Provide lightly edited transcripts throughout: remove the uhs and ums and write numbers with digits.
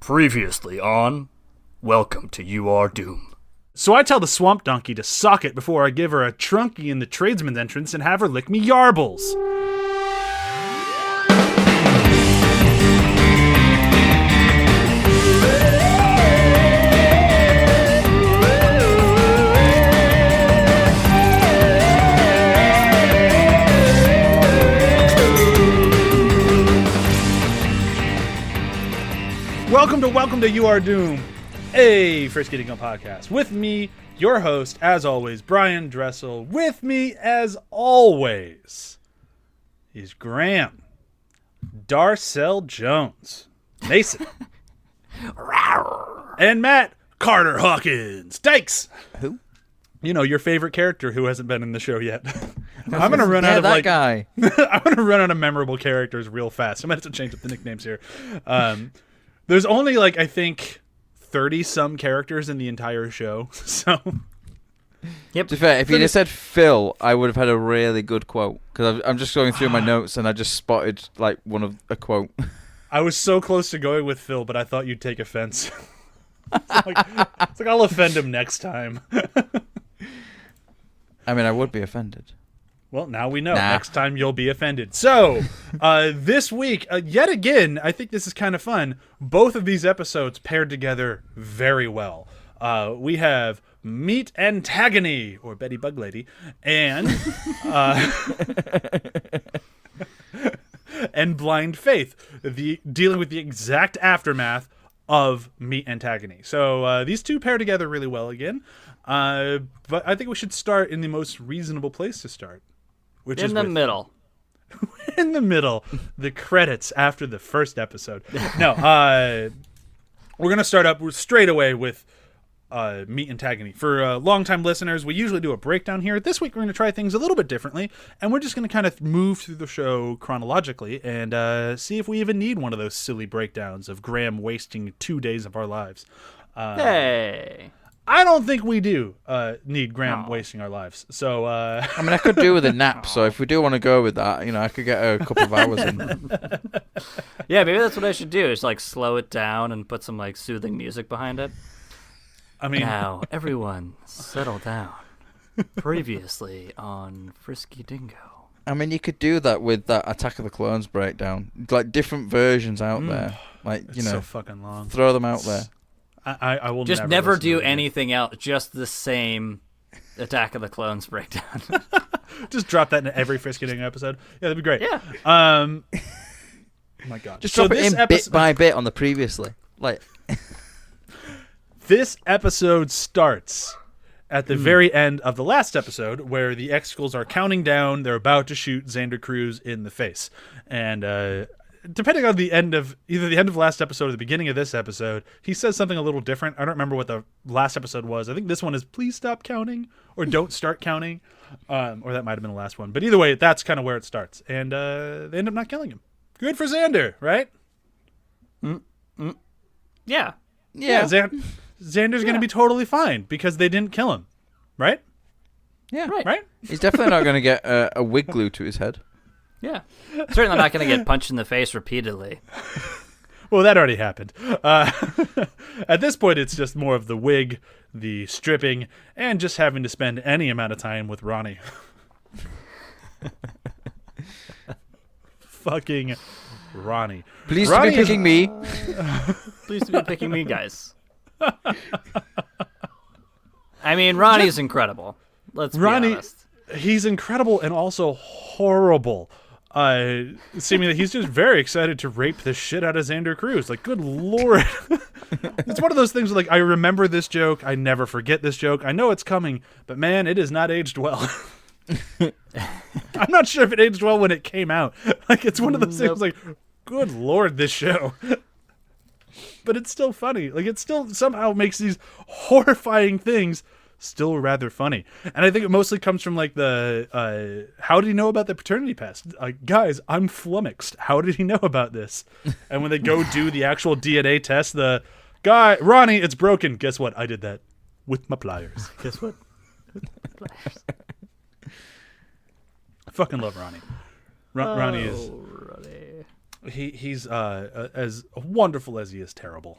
Previously on Welcome to You Are Doom. So I tell the swamp donkey to suck it before I give her a trunky in the tradesman's entrance and have her lick me yarbles. Welcome to You Are Doom, a Frisky Dingo Podcast. With me, your host, as always, Bryan Dressel. With me, as always, is Graham, Darcel Jones, Mason, and Matt Carter Hawkins, Dykes. Who? You know, your favorite character who hasn't been in the show yet. I'm gonna run out of that guy. I'm gonna run out of memorable characters real fast. I'm gonna have to change up the nicknames here. There's only, I think 30-some characters in the entire show, so... Yep. To be fair, if you'd have said Phil, I would have had a really good quote, because I'm just going through my notes and I just spotted, a quote. I was so close to going with Phil, but I thought you'd take offense. it's like I'll offend him next time. I mean, I would be offended. Well, now we know. Next time you'll be offended. So, this week, yet again, I think this is kind of fun. Both of these episodes paired together very well. We have Meet Antagone, or Betty Bug Lady, and and Blind Faith, dealing with the exact aftermath of Meet Antagone. So, these two pair together really well again. But I think we should start in the most reasonable place to start. Which is middle. In the middle. The credits after the first episode. No, we're going to start up straight away with Meet Antagone. For longtime listeners, we usually do a breakdown here. This week we're going to try things a little bit differently, and we're just going to kind of move through the show chronologically and see if we even need one of those silly breakdowns of Graham wasting 2 days of our lives. Hey! I don't think we do need Graham wasting our lives. So, I mean, I could do with a nap. So if we do want to go with that, I could get a couple of hours in. Yeah, maybe that's what I should do. Is slow it down and put some soothing music behind it. I mean, now everyone settle down. Previously on Frisky Dingo. I mean, you could do that with that Attack of the Clones breakdown, different versions out there. It's so fucking long. Throw them out there. I will just never do anything else. Just the same Attack of the Clones breakdown. Just drop that in every Frisky Dingo episode. Yeah, that'd be great. Yeah. Oh my god. Just drop it in bit by bit on the previously. This episode starts at the very end of the last episode, where the X-Skulls are counting down. They're about to shoot Xander Cruz in the face, and depending on the end of either the end of last episode or the beginning of this episode, he says something a little different. I don't remember what the last episode was. I think this one is please stop counting or don't start counting. Or that might have been the last one. But either way, that's kind of where it starts. And they end up not killing him. Good for Xander, right? Yeah. Xander's going to be totally fine because they didn't kill him. Right? Yeah. Right? He's definitely not going to get a wig glued to his head. Yeah. Certainly not going to get punched in the face repeatedly. Well, that already happened. At this point, it's just more of the wig, the stripping, and just having to spend any amount of time with Ronnie. Fucking Ronnie. Please be picking me. Please be picking me, guys. I mean, Ronnie's incredible. Let's be honest. He's incredible and also horrible. Seeming that he's just very excited to rape the shit out of Xander Cruz. Good lord. It's one of those things where, I remember this joke. I never forget this joke. I know it's coming, but man, it is not aged well. I'm not sure if it aged well when it came out. It's one of those things good lord, this show. But it's still funny. It still somehow makes these horrifying things still rather funny. And I think it mostly comes from the how did he know about the paternity test? Guys, I'm flummoxed. How did he know about this? And when they go do the actual DNA test, the guy, Ronnie, it's broken. Guess what? I did that with my pliers. Guess what? Pliers. I fucking love Ronnie. Ronnie is. Ronnie. He's as wonderful as he is terrible.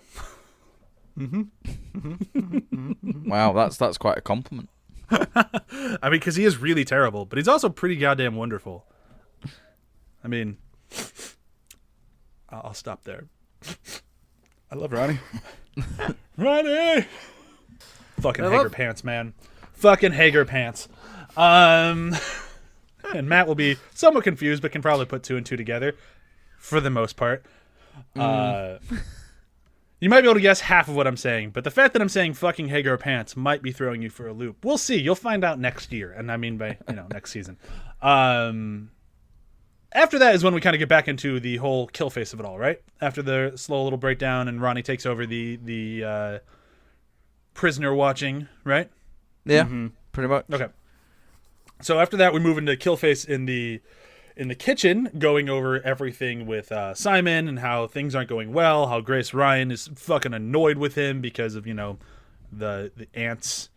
Wow, that's quite a compliment. I mean, because he is really terrible, but he's also pretty goddamn wonderful. I mean, I'll stop there. I love Ronnie. Ronnie! Fucking Hager Pants, man. Fucking Hager Pants. And Matt will be somewhat confused, but can probably put 2 and 2 together for the most part. You might be able to guess half of what I'm saying, but the fact that I'm saying fucking Hager Pants might be throwing you for a loop. We'll see. You'll find out next year, and I mean by next season. After that is when we kind of get back into the whole kill face of it all, right? After the slow little breakdown and Ronnie takes over the prisoner watching, right? Yeah, pretty much. Okay. So after that, we move into kill face in the kitchen, going over everything with Simon and how things aren't going well, how Grace Ryan is fucking annoyed with him because of, the ants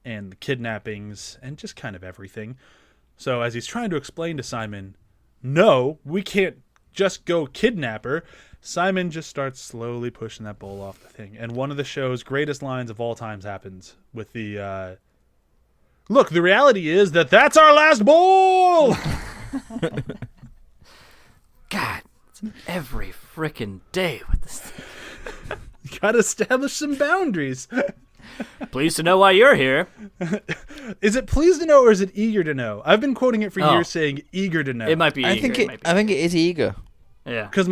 and the kidnappings and just kind of everything. So as he's trying to explain to Simon, no, we can't just go kidnap her, Simon just starts slowly pushing that bowl off the thing. And one of the show's greatest lines of all times happens with the, look, the reality is that's our last bowl! God, it's every frickin' day with this thing. You gotta establish some boundaries. Pleased to know why you're here. Is it pleased to know or is it eager to know? I've been quoting it for years saying eager to know. It might be eager. I think it is eager. Yeah. Because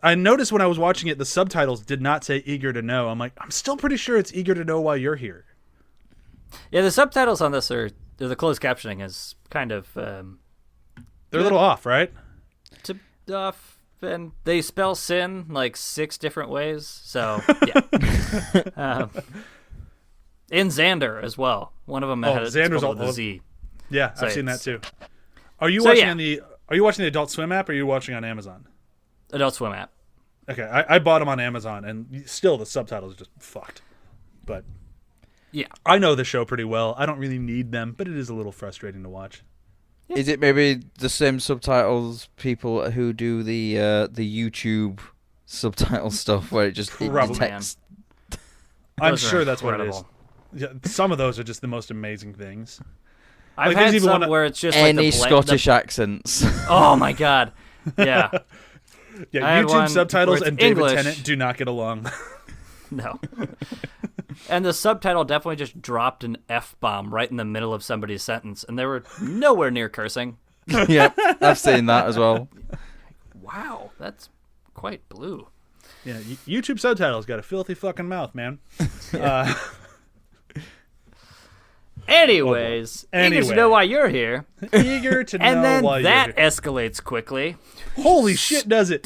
I noticed when I was watching it, the subtitles did not say eager to know. I'm like, I'm still pretty sure it's eager to know why you're here. Yeah, the subtitles on this the closed captioning is kind of... they're a little off, right? Off, and they spell sin like 6 different ways, so yeah. In Xander as well. One of them had Xander's all the Z. Yeah, So I've seen that too. Are you So, watching yeah. Are you watching the Adult Swim app or are you watching on Amazon? Adult Swim app. Okay, I bought them on Amazon and still the subtitles are just fucked. But Yeah. I know the show pretty well. I don't really need them, but it is a little frustrating to watch. Yeah. Is it maybe the same subtitles people who do the YouTube subtitle stuff where it Probably. detects? I'm Those are sure that's what it is. incredible. Yeah, some of those are just the most amazing things. I've Like, there's had even some one- where it's just Any like Scottish accents? Oh my god. Yeah. Yeah, I had one YouTube subtitles where it's and David English. Tennant do not get along. No. And the subtitle definitely just dropped an F-bomb right in the middle of somebody's sentence, and they were nowhere near cursing. Yep, I've seen that as well. Wow, that's quite blue. Yeah, YouTube subtitles got a filthy fucking mouth, man. Anyways, eager Anyway. to know why you're here. Eager to know And then why that you're here. escalates quickly. Holy shit, does it?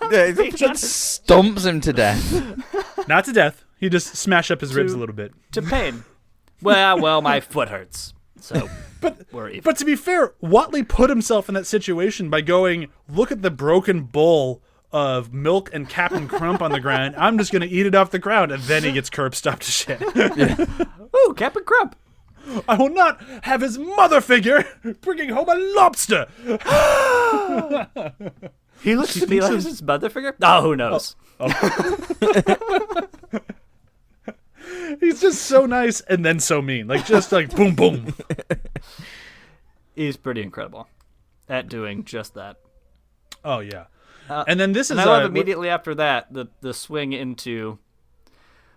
Stomps him to death. Not to death. He just smashed up his ribs a little bit. To pain. Well, my foot hurts. So, we're even. But to be fair, Watley put himself in that situation by going, look at the broken bowl of milk and Captain Crump on the ground. I'm just going to eat it off the ground. And then he gets curb stomped to shit. Ooh, Captain Crump. I will not have his mother figure bringing home a lobster. He looks to me like his mother figure? Oh, who knows? He's just so nice and then so mean. Like, just like boom, boom. He's pretty incredible at doing just that. Oh, yeah. And then this is... And I love immediately after that, the swing into...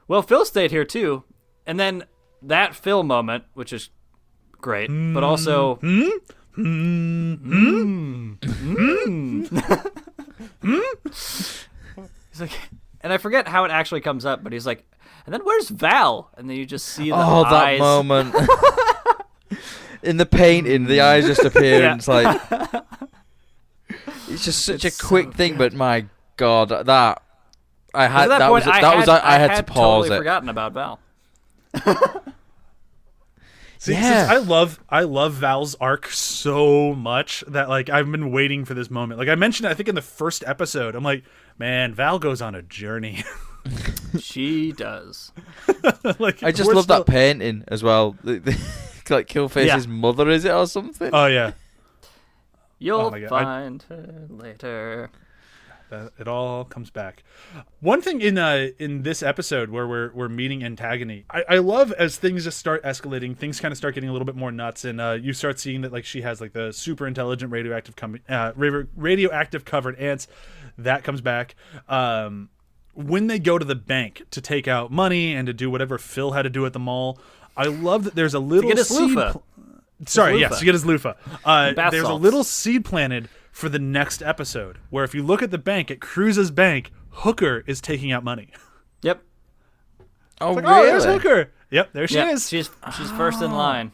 Well, Phil stayed here, too. And then that Phil moment, which is great, but also... He's like... And I forget how it actually comes up, but he's like, and then where's Val? And then you just see the eyes. That moment. In the painting, the eyes just appear, and it's like... It's just such a quick thing, but my God, that... I had I had to pause totally it. Forgotten about Val. See, Yeah. since I love Val's arc so much that like I've been waiting for this moment. Like I mentioned, I think in the first episode, I'm like, man, Val goes on a journey. She does. Like I just love that painting as well. Like Killface's mother, is it, or something? Oh yeah. You'll my God. find her later. It all comes back. One thing in this episode where we're meeting Antagone, I love as things just start escalating, things kind of start getting a little bit more nuts, and you start seeing that like she has like the super intelligent radioactive covered ants. That comes back. When they go to the bank to take out money and to do whatever Phil had to do at the mall, I love that there's a little seed. To get his loofah. There's a little seed planted for the next episode, where if you look at the bank, at Cruz's bank, Hooker is taking out money. Yep. Oh, like, really? Oh, there's Hooker. Yep, there she is. She's first in line.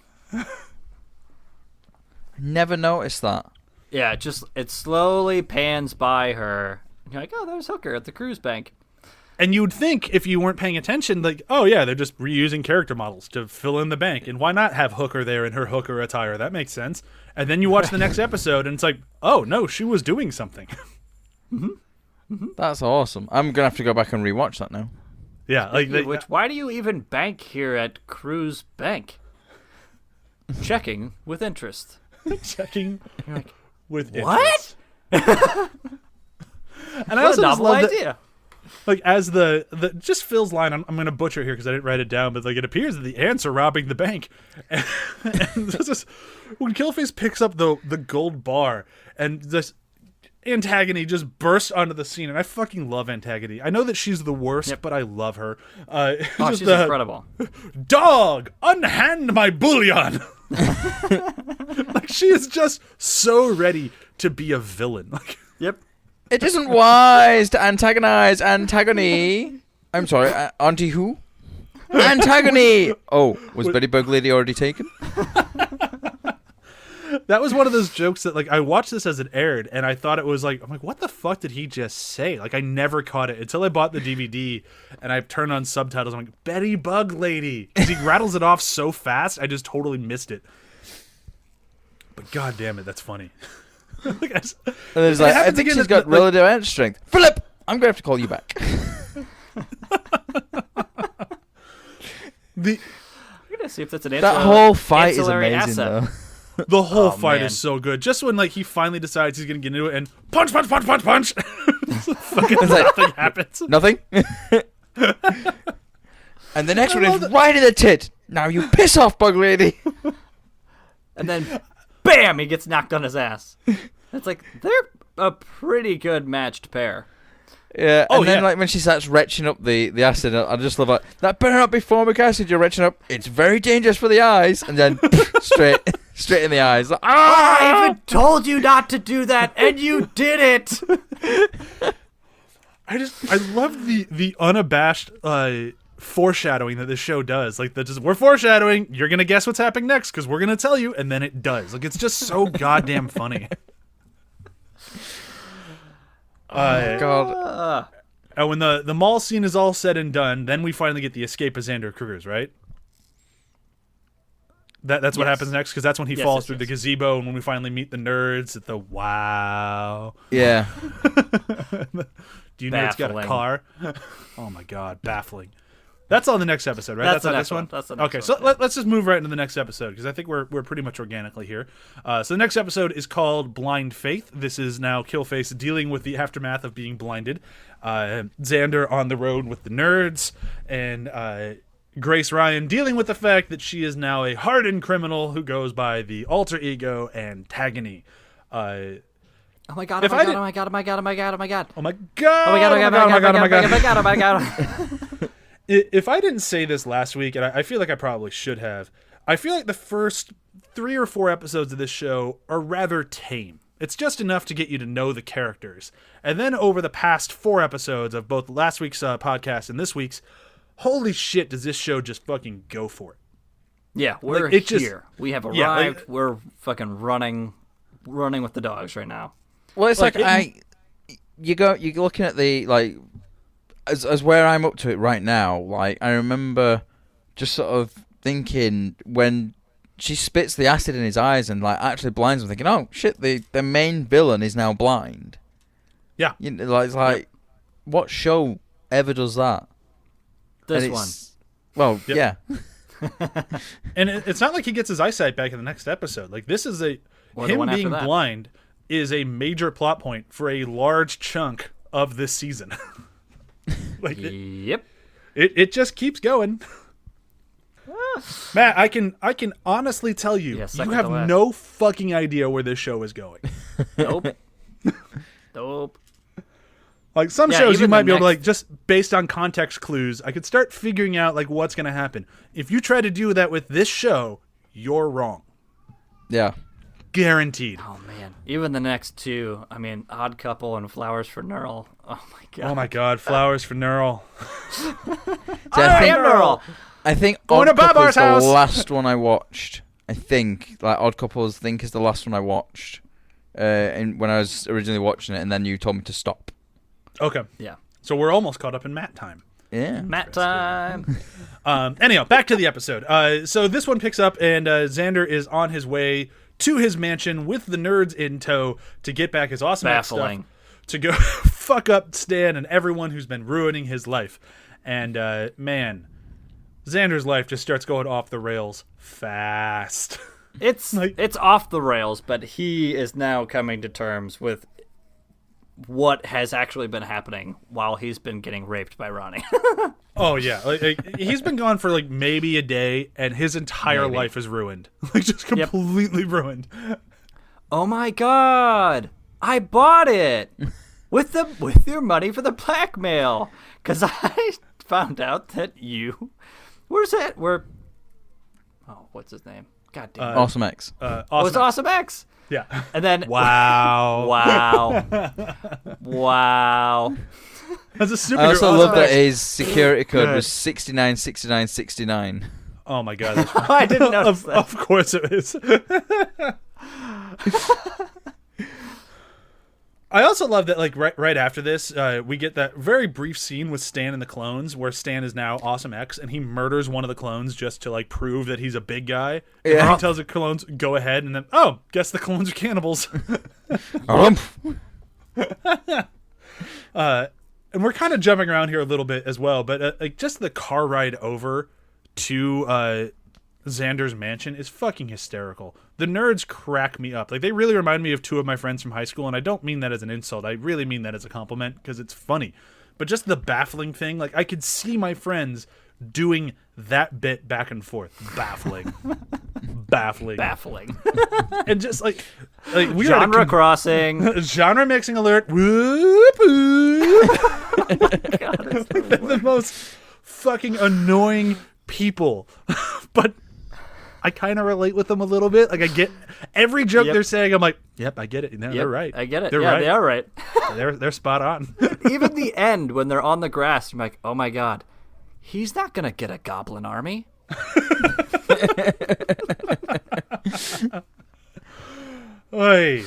Never noticed that. Yeah, it slowly pans by her. You're like, oh, there's Hooker at the Cruz bank. And you'd think if you weren't paying attention, like, oh yeah, they're just reusing character models to fill in the bank. And why not have Hooker there in her Hooker attire? That makes sense. And then you watch the next episode and it's like, oh no, she was doing something. That's awesome. I'm going to have to go back and rewatch that now. Yeah. Why do you even bank here at Cruz Bank? Checking with interest. Checking like, with what? interest. And I also just love idea. Like as the just Phil's line, I'm going to butcher it here because I didn't write it down, but like it appears that the ants are robbing the bank, and when Killface picks up the gold bar and this Antagone just bursts onto the scene, and I fucking love Antagone. I know that she's the worst, but I love her. She's incredible. Dog, unhand my bullion. Like she is just so ready to be a villain. Like, yep. It isn't wise to antagonize Antagone. I'm sorry, Auntie who? Antagone! Oh, was Betty Bug Lady already taken? That was one of those jokes that, like, I watched this as it aired, and I thought it was like, I'm like, what the fuck did he just say? Like, I never caught it until I bought the DVD, and I turned on subtitles. I'm like, Betty Bug Lady. Because he rattles it off so fast, I just totally missed it. But god damn it, that's funny. Like, I think she's got relative ant strength. Philip, I'm going to have to call you back. I'm going to see if that's an That whole fight is amazing, asset. though. The whole fight is so good. Just when like he finally decides he's gonna get into it and punch. Fucking nothing happens. Nothing. And the next one is right in the tit. Now you piss off, Bug Lady. And then, bam! He gets knocked on his ass. It's like they're a pretty good matched pair. Yeah, and then like when she starts retching up the acid, I just love that better not be formic acid you're retching up. It's very dangerous for the eyes, and then straight in the eyes. Like, I even told you not to do that, and you did it. I love the unabashed foreshadowing that this show does. Like we're foreshadowing. You're gonna guess what's happening next because we're gonna tell you, and then it does. Like it's just so goddamn funny. God. And when the mall scene is all said and done, then we finally get the escape of Xander Cruz, right? That's what happens next, because that's when he falls through the gazebo, and when we finally meet the nerds at the wow. Yeah. Do you nerds got a car? Oh my god, baffling. That's on the next episode, right? That's not this one? That's the next okay, one. So let's just move right into the next episode, because I think we're pretty much organically here. So the next episode is called Blind Faith. This is now Killface dealing with the aftermath of being blinded. Xander on the road with the nerds, and Grace Ryan dealing with the fact that she is now a hardened criminal who goes by the alter ego Antagone. Oh my god, oh my god, oh my god, oh my god, oh my god, oh my god. Oh my god, oh my god, oh my god, oh my god, oh my god, oh my god, oh my god. If I didn't say this last week, and I feel like I probably should have, I feel like the first 3 or 4 episodes of this show are rather tame. It's just enough to get you to know the characters. And then over the past 4 episodes of both last week's podcast and this week's, holy shit, does this show just fucking go for it. Yeah, we're here. We have arrived. We're fucking running with the dogs right now. Well, it's you're looking at the, like, as where I'm up to it right now, like, I remember just sort of thinking when she spits the acid in his eyes and, like, actually blinds him, thinking, oh, shit, the main villain is now blind. Yeah. You know, it's like, what show ever does that? This one. Well, yeah. And it's not like he gets his eyesight back in the next episode. Like, this is him being blind is a major plot point for a large chunk of this season. Like Yep. it just keeps going. Matt, I can honestly tell you, Yeah, you have no fucking idea where this show is going. Nope. Nope. Like some Yeah, shows you even might the be able to, next- like, just based on context clues, I could start figuring out like what's going to happen. If you try to do that with this show, you're wrong. Yeah. Guaranteed. Oh man. Even the next two. I mean, Odd Couple and Flowers for Neural. Oh my god. Oh my god, Flowers for Neural. I am Neural. I think Going Odd to Couple Babar's is the house. last one I watched. I think like Odd Couples is the last one I watched. And when I was originally watching it, and then you told me to stop. Okay. Yeah. So we're almost caught up in Matt time. Yeah. Matt time. Anyhow, back to the episode. So this one picks up, and Xander is on his way to his mansion with the nerds in tow to get back his awesome Baffling. stuff to go fuck up Stan and everyone who's been ruining his life. And man, Xander's life just starts going off the rails fast. It's off the rails, but he is now coming to terms with what has actually been happening while he's been getting raped by Ronnie. Oh yeah, like, he's been gone for like maybe a day, and his entire life is ruined, like just completely ruined. Oh my god! I bought it with your money for the blackmail, because I found out that you what's his name? God damn it. Awesome X. Oh, it's Awesome X. Yeah. And then Wow. Wow. As a superhero, I also Awesome love that X- his security code Good. was 696969. Oh my god, that's I didn't notice that. Of course it is. I also love that, like, right after this, we get that very brief scene with Stan and the clones, where Stan is now Awesome X, and he murders one of the clones just to, like, prove that he's a big guy. And then he tells the clones, go ahead, and then, oh, guess the clones are cannibals. And we're kind of jumping around here a little bit as well, but like just the car ride over to Xander's mansion is fucking hysterical. The nerds crack me up. Like, they really remind me of two of my friends from high school, and I don't mean that as an insult. I really mean that as a compliment, because it's funny. But just the baffling thing, like, I could see my friends doing that bit back and forth. Baffling. Baffling. And just like we Genre crossing. genre mixing alert. Whoop, whoop. God, it's the They're the most fucking annoying people. But I kind of relate with them a little bit. Like, I get every joke they're saying. I'm like, yep, I get it. No, they're right. I get it. They're yeah, right. they are right. They're spot on. Even the end, when they're on the grass, I'm like, oh my god, he's not going to get a goblin army. Oy.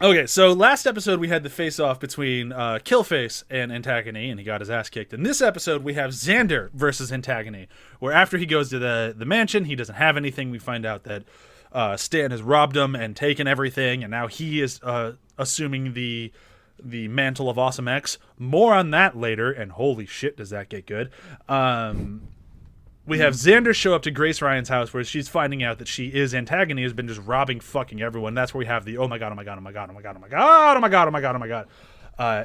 Okay, so last episode we had the face-off between Killface and Antagone, and he got his ass kicked. In this episode, we have Xander versus Antagone, where after he goes to the mansion, he doesn't have anything. We find out that Stan has robbed him and taken everything, and now he is assuming the mantle of Awesome X. More on that later, and holy shit, does that get good. We have Xander show up to Grace Ryan's house, where she's finding out that she is Antagone, has been just robbing fucking everyone. That's where we have the oh my god, oh my god, oh my god, oh my god, oh my god, oh my god, oh my god, oh my god.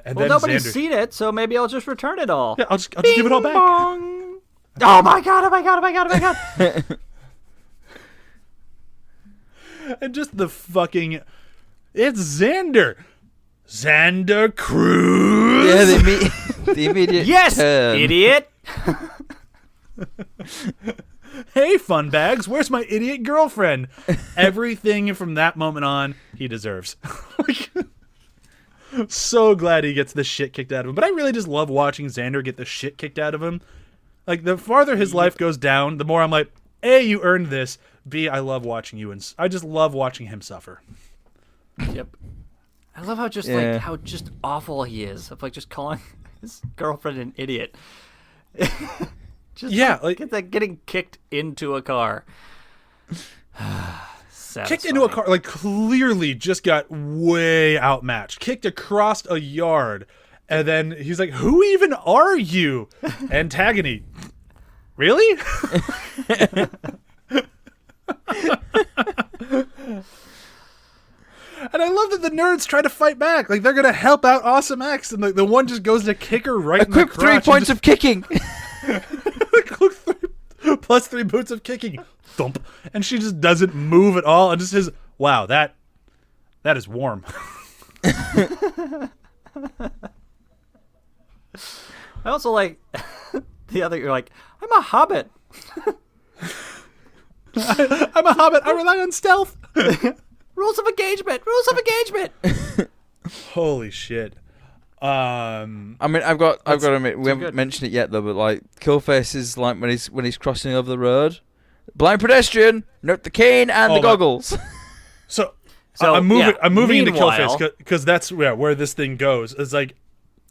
And Well, then nobody's Xander, seen it, so maybe I'll just return it all. yeah, I'll just give it all back. Bong. Oh my god, oh my god, oh my god, oh my god. And just the fucking, it's Xander Cruz. Yeah, the immediate Yes, turn. idiot. Hey, fun bags, where's my idiot girlfriend? Everything from that moment on, he deserves. Like, so glad he gets the shit kicked out of him. But I really just love watching Xander get the shit kicked out of him. Like, the farther his life goes down, the more I'm like, A, you earned this. B, I love watching you, and I just love watching him suffer. Yep. I love how just how just awful he is of like just calling his girlfriend an idiot. Just getting kicked into a car. Kicked into a car, like, clearly just got way outmatched. Kicked across a yard, and then he's like, "Who even are you?" Antagone. Really? And I love that the nerds try to fight back. Like, they're going to help out Awesome X, and the one just goes to kick her right in the crotch. 3 points of kicking. Plus 3 boots of kicking. Thump. And she just doesn't move at all and just says, wow, that is warm. I also like the other, you're like, I'm a hobbit. I'm a hobbit. I rely on stealth. Rules of engagement. Holy shit. I mean, I've got to admit, we haven't mentioned it yet though, but like Killface is like when he's crossing over the road, blind pedestrian, note the cane and the goggles. So I'm moving into Killface because that's where this thing goes. It's like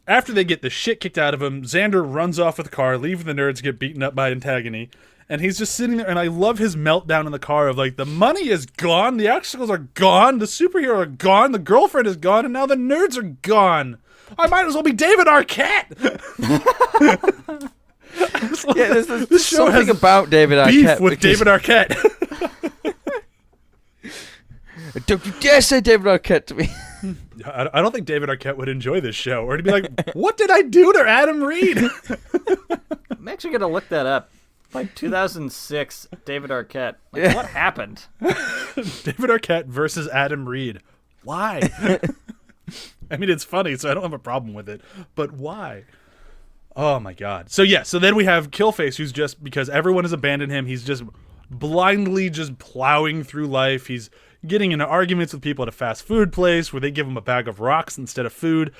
after they get the shit kicked out of him, Xander runs off with the car, leaving the nerds get beaten up by Antagone. And he's just sitting there, and I love his meltdown in the car of, like, the money is gone, the obstacles are gone, the superhero are gone, the girlfriend is gone, and now the nerds are gone. I might as well be David Arquette. There's show something about David Arquette. Beef with David Arquette. Don't you dare say David Arquette to me. I don't think David Arquette would enjoy this show, or to be like, what did I do to Adam Reed? I'm actually going to look that up. Like 2006, David Arquette. Like, what happened? David Arquette versus Adam Reed. Why? I mean, it's funny, so I don't have a problem with it. But why? Oh, my God. So then we have Killface, who's just, because everyone has abandoned him, he's just blindly just plowing through life. He's getting into arguments with people at a fast food place where they give him a bag of rocks instead of food.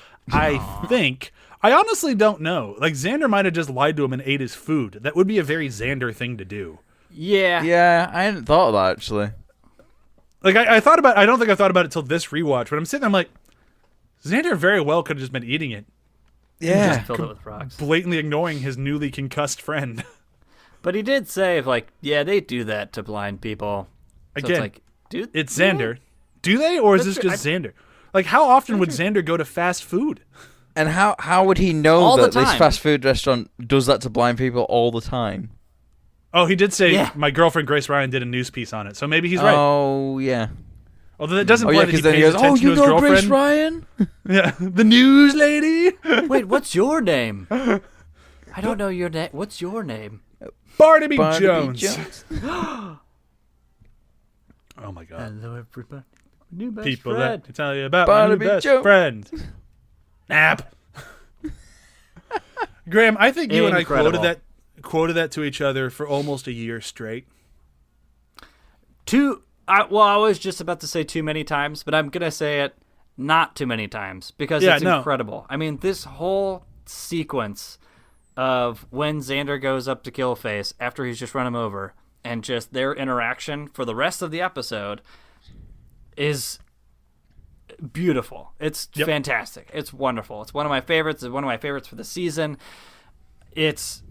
I honestly don't know. Like, Xander might have just lied to him and ate his food. That would be a very Xander thing to do. Yeah. Yeah, I hadn't thought of that, actually. Like, I thought about it. I don't think I thought about it till this rewatch. But I'm sitting there, I'm like, Xander very well could have just been eating it. Yeah. Just filled it with rocks. Blatantly ignoring his newly concussed friend. But he did say, like, yeah, they do that to blind people. So Again, it's like, it's Xander. Do they? Or is this just Xander? Like, how often would Xander go to fast food? And how would he know that this fast food restaurant does that to blind people all the time? Oh, he did say my girlfriend Grace Ryan did a news piece on it, so maybe he's right. Oh, yeah. Although that doesn't imply that he then pays he goes, attention to his girlfriend. Grace Ryan? Yeah, the news lady. Wait, what's your name? I don't know your name. What's your name? Barnaby Jones. Oh my God. Hello, everybody. New best People friend. let me tell you about Barnaby my new best Jones. friend. Nap. Graham, I think you Incredible. and I quoted that to each other for almost a year straight. I was just about to say too many times, but I'm gonna say it not too many times because it's incredible. I mean, this whole sequence of when Xander goes up to Killface after he's just run him over, and just their interaction for the rest of the episode is beautiful. It's fantastic. It's wonderful. It's one of my favorites. It's one of my favorites for the season. It's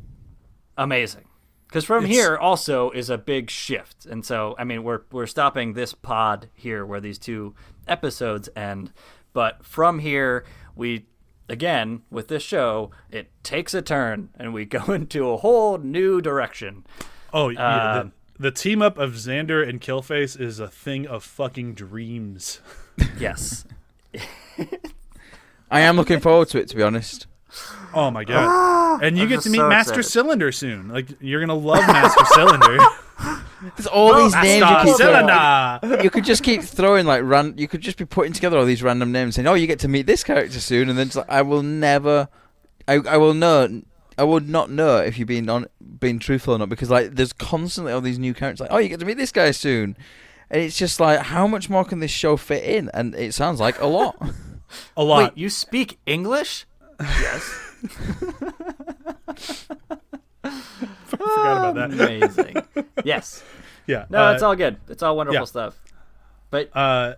amazing. Because from here also is a big shift. And so, I mean, we're stopping this pod here where these 2 episodes end. But from here, we, again, with this show, it takes a turn and we go into a whole new direction. Oh, yeah. The team up of Xander and Killface is a thing of fucking dreams. Yes. I am looking forward to it, to be honest. Oh my God. And you get to meet Master excited. Cylinder soon. Like, you're going to love Master Cylinder. There's all these names you keep Cylinder. You could just keep throwing like you could just be putting together all these random names saying, "Oh, you get to meet this character soon," and then it's like, I would not know if you're being truthful or not, because like there's constantly all these new characters like, "Oh, you get to meet this guy soon." And it's just like, how much more can this show fit in? And it sounds like a lot. A lot. Wait, you speak English? Yes. Forgot about that. Amazing. Yes. Yeah. No, it's all good. It's all wonderful stuff. But I'm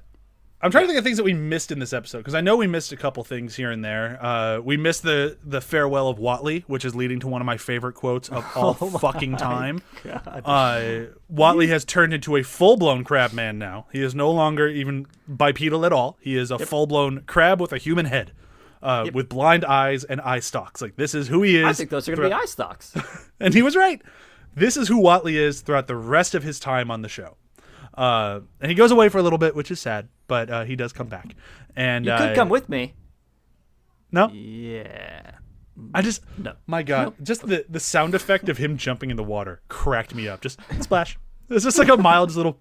trying to think of things that we missed in this episode, because I know we missed a couple things here and there. We missed the farewell of Watley, which is leading to one of my favorite quotes of all fucking time. Watley has turned into a full-blown crab man now. He is no longer even bipedal at all. He is a full-blown crab with a human head, with blind eyes and eye stalks. Like, this is who he is. I think those are going to be eye stalks. And he was right. This is who Watley is throughout the rest of his time on the show. And he goes away for a little bit, which is sad, but he does come back. And you could come with me. No. Yeah. No. My God, just the sound effect of him jumping in the water cracked me up. Just splash. It's just like a mild little.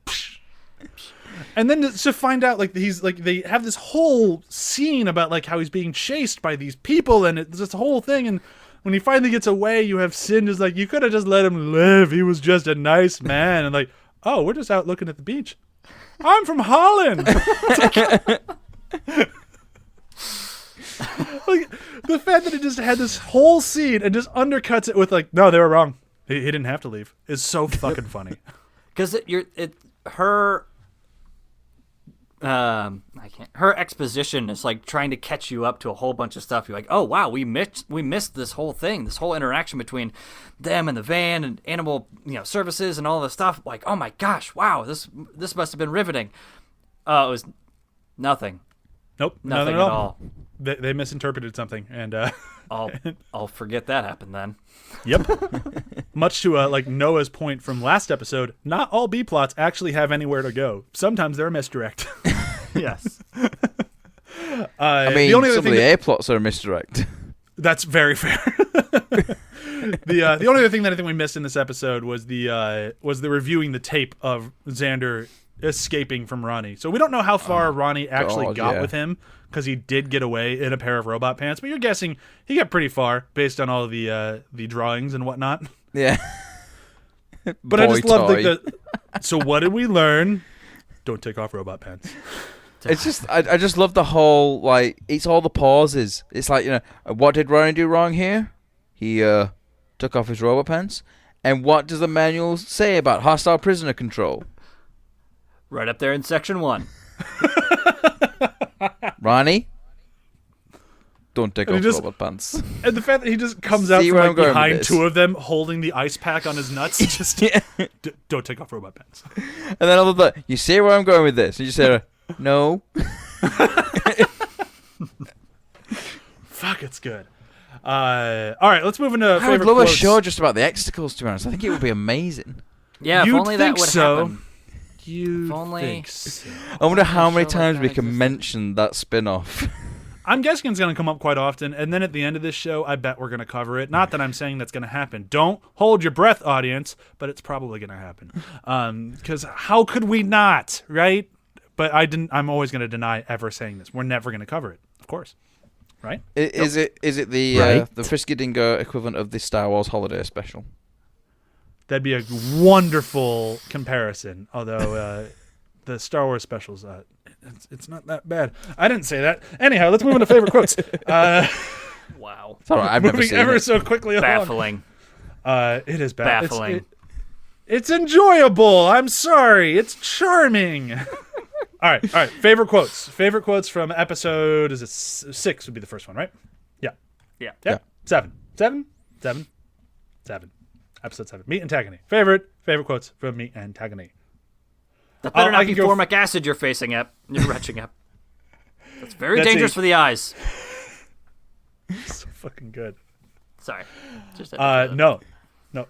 And then to find out like he's like they have this whole scene about like how he's being chased by these people, and it's this whole thing. And when he finally gets away, you have Sin just like, you could have just let him live. He was just a nice man. And like, oh, we're just out looking at the beach. I'm from Holland. Like, the fact that it just had this whole scene and just undercuts it with like, no, they were wrong. He didn't have to leave. Is so fucking funny. Because her exposition is like trying to catch you up to a whole bunch of stuff. You're like, oh wow, we missed this whole thing, this whole interaction between them and the van and animal services and all this stuff. Like, oh my gosh, wow, this must have been riveting. It was nothing. Nope, nothing at all. They misinterpreted something, and I'll forget that happened then. Yep. Much to like Noah's point from last episode, not all B plots actually have anywhere to go. Sometimes they're a misdirect. Yes. I mean, some of the A plots are a misdirect. That's very fair. The only other thing that I think we missed in this episode was the reviewing the tape of Xander escaping from Ronnie. So we don't know how far Ronnie actually got with him, because he did get away in a pair of robot pants, but you're guessing he got pretty far based on all the drawings and whatnot. Yeah. But I just love so what did we learn? Don't take off robot pants. It's just I just love the whole, like, it's all the pauses. It's like, what did Ronnie do wrong here? He took off his robot pants. And what does the manual say about hostile prisoner control? Right up there in section 1. Ronnie, don't take off robot pants. And the fact that he just comes out from like behind two of them holding the ice pack on his nuts, just don't take off robot pants. And then all of that, you see where I'm going with this? And you say, no. Fuck, it's good. All right, let's move into favorite I would love quotes. A show just about the Extacles, to be honest. I think it would be amazing. Yeah, if only that would happen. You'd think so. I wonder how many times we can mention that spin-off. I'm guessing it's going to come up quite often, and then at the end of this show, I bet we're going to cover it. Not that I'm saying that's going to happen. Don't hold your breath, audience, but it's probably going to happen. Because how could we not, right? But I'm always going to deny ever saying this. We're never going to cover it, of course. Right? Is it the Frisky Dingo equivalent of the Star Wars Holiday Special? That'd be a wonderful comparison. Although the Star Wars specials, it's not that bad. I didn't say that. Anyhow, let's move into favorite quotes. Wow. It's all right. I've never seen ever it. so quickly Baffling. It is baffling. It's enjoyable. I'm sorry. It's charming. All right. Favorite quotes. Favorite quotes from episode, is it 6 would be the first one, right? Yeah. 7. Episode 7. Meet Antagone. Favorite quotes from Meet Antagone. That better not be formic acid you're facing up. You're retching up. That's very dangerous for the eyes. So fucking good. Sorry. Just no,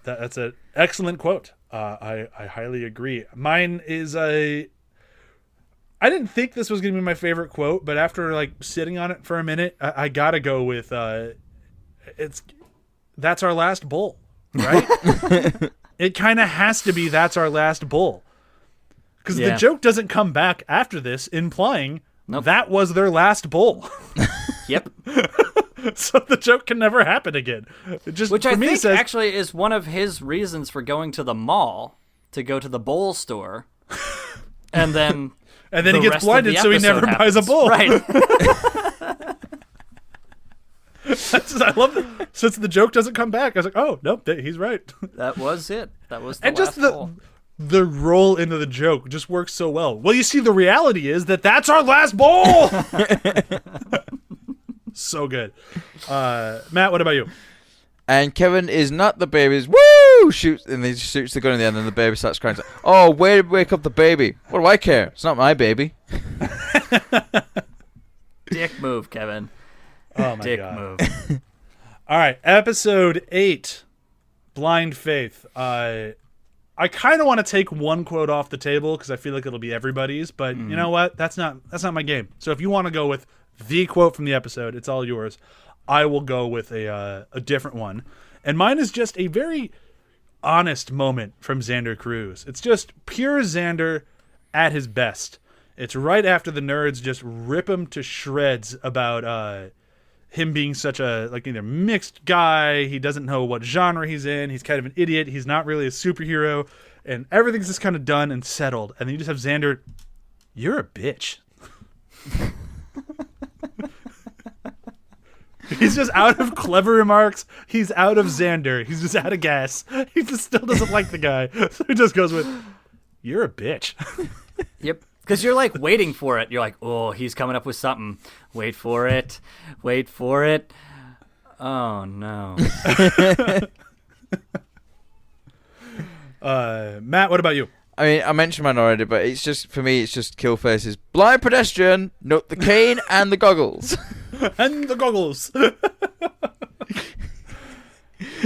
that's an excellent quote. I highly agree. Mine is I didn't think this was going to be my favorite quote, but after like sitting on it for a minute, I gotta go with that's our last bull. Right? It kind of has to be that's our last bull. Because the joke doesn't come back after this, implying that was their last bull. Yep. So the joke can never happen again. Which I think actually is one of his reasons for going to the mall, to go to the bowl store. And then he gets blinded, so he never buys a bull. Right. I love it. Since the joke doesn't come back, I was like, oh, nope, he's right. That was it. That was the and last just bull. The roll into the joke just works so well. Well, you see, the reality is that's our last bowl. So good. Matt, what about you? And Kevin is not the baby's. Woo! Shoots, and he shoots the gun in the end, and the baby starts crying. Like, oh, way to wake up the baby. What do I care? It's not my baby. Dick move, Kevin. Oh my Dick God. move. All right, episode 8, Blind Faith. I kind of want to take one quote off the table because I feel like it'll be everybody's, but you know what? That's not my game. So if you want to go with the quote from the episode, it's all yours. I will go with a different one. And mine is just a very honest moment from Xander Cruz. It's just pure Xander at his best. It's right after the nerds just rip him to shreds about him being such a either mixed guy, he doesn't know what genre he's in, he's kind of an idiot, he's not really a superhero, and everything's just kind of done and settled. And then you just have Xander, you're a bitch. He's just out of clever remarks. He's out of Xander. He's just out of gas. He just still doesn't like the guy. So he just goes with, you're a bitch. Yep. Because you're waiting for it. You're like, oh, he's coming up with something. Wait for it. Wait for it. Oh, no. Matt, what about you? I mean, I mentioned mine already, but it's just, for me, it's just Killface's blind pedestrian, note the cane and the goggles. And the goggles.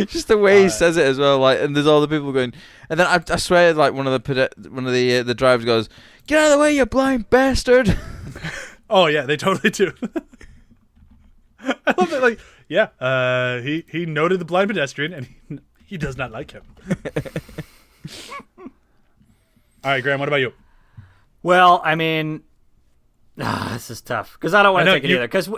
Just the way he says it as well, and there's all the people going, and then I swear, one of the drivers goes, "Get out of the way, you blind bastard!" Oh yeah, they totally do. I love it. He noted the blind pedestrian, and he does not like him. All right, Graham, what about you? Well, I mean, this is tough because I don't want to take it either. Because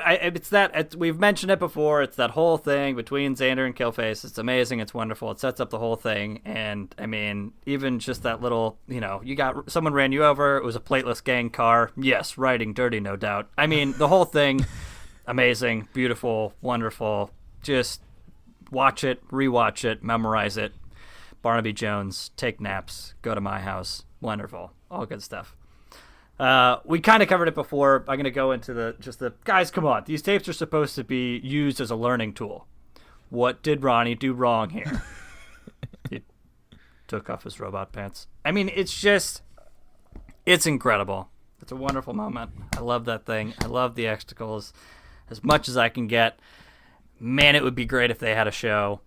we've mentioned it before. It's that whole thing between Xander and Killface. It's amazing. It's wonderful. It sets up the whole thing. And I mean, even just that little, you got someone ran you over. It was a plateless gang car. Yes, riding dirty, no doubt. I mean, the whole thing, amazing, beautiful, wonderful. Just watch it, rewatch it, memorize it. Barnaby Jones, take naps, go to my house. Wonderful. All good stuff. We kind of covered it before. I'm going to go into the guys, come on. These tapes are supposed to be used as a learning tool. What did Ronnie do wrong here? He took off his robot pants. I mean, it's incredible. It's a wonderful moment. I love that thing. I love the Exticles as much as I can get. Man, it would be great if they had a show,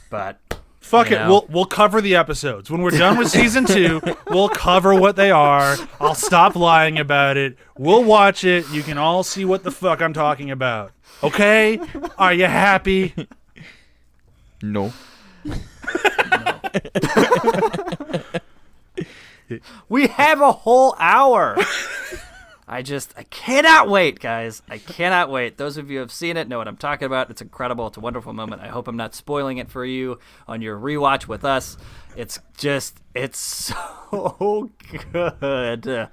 but... Fuck it. We'll cover the episodes. When we're done with season 2, we'll cover what they are. I'll stop lying about it. We'll watch it. You can all see what the fuck I'm talking about. Okay? Are you happy? No. We have a whole hour. I cannot wait, guys. I cannot wait. Those of you who have seen it know what I'm talking about. It's incredible. It's a wonderful moment. I hope I'm not spoiling it for you on your rewatch with us. It's so good. All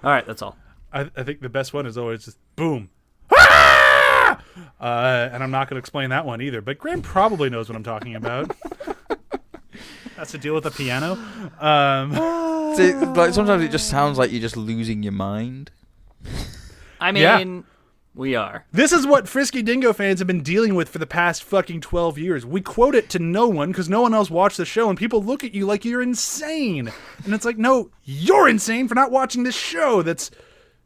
right, that's all. I think the best one is always just boom. Ah! And I'm not going to explain that one either, but Graham probably knows what I'm talking about. That's to deal with the piano. Sometimes it just sounds like you're just losing your mind. I mean, we are. This is what Frisky Dingo fans have been dealing with for the past fucking 12 years. We quote it to no one because no one else watched the show, and people look at you like you're insane. And it's like, no, you're insane for not watching this show. It's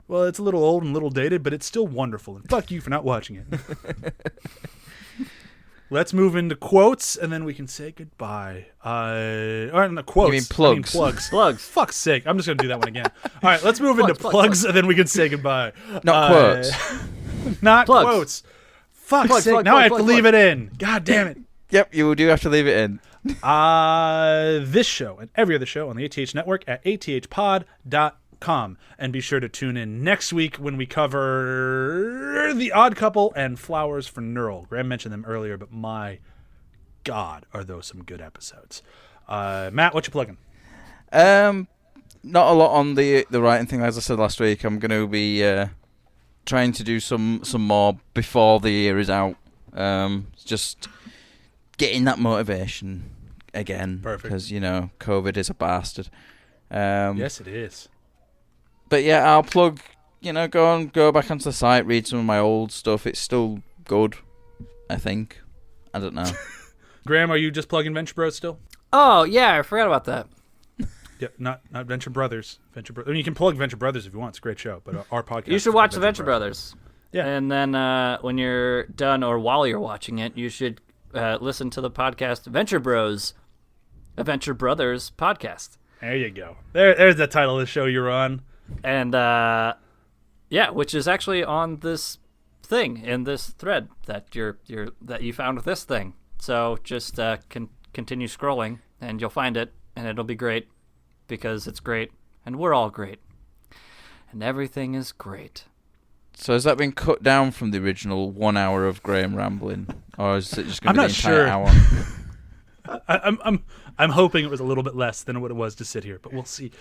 a little old and a little dated, but it's still wonderful. And fuck you for not watching it. Let's move into quotes, and then we can say goodbye. No, quotes. You mean plugs? Plugs. Plugs. Fuck's sake. I'm just going to do that one again. All right, let's move into plugs, and then we can say goodbye. Not quotes. Not plugs. Quotes. Fuck's sake. Now I have to leave it in. God damn it. Yep, you do have to leave it in. This show and every other show on the ATH Network at athpod.com. And be sure to tune in next week when we cover The Odd Couple and Flowers for Neural. Graham mentioned them earlier, but my God, are those some good episodes. Matt, what you plugging? Not a lot on the writing thing. As I said last week, I'm going to be trying to do some more before the year is out. Just getting that motivation again. Perfect. Because, COVID is a bastard. Yes, it is. But yeah, I'll plug, go back onto the site, read some of my old stuff. It's still good, I think. I don't know. Graham, are you just plugging Venture Bros still? Oh, yeah, I forgot about that. Yeah, not Venture Brothers. I mean, you can plug Venture Brothers if you want. It's a great show, but our podcast. You should watch the Venture Brothers. Yeah. And then when you're done or while you're watching it, you should listen to the podcast Venture Bros. Adventure Brothers podcast. There you go. There's the title of the show you're on. And which is actually on this thing in this thread that you found with this thing. So just continue scrolling and you'll find it, and it'll be great because it's great and we're all great and everything is great. So has that been cut down from the original 1 hour of Graham rambling, or is it just going to be the entire hour? I'm hoping it was a little bit less than what it was to sit here, but we'll see.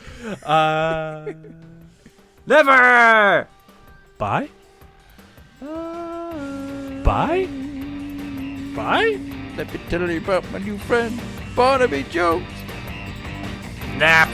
Never. Bye. Bye. Bye. Let me tell you about my new friend, Barnaby Jones. Nah.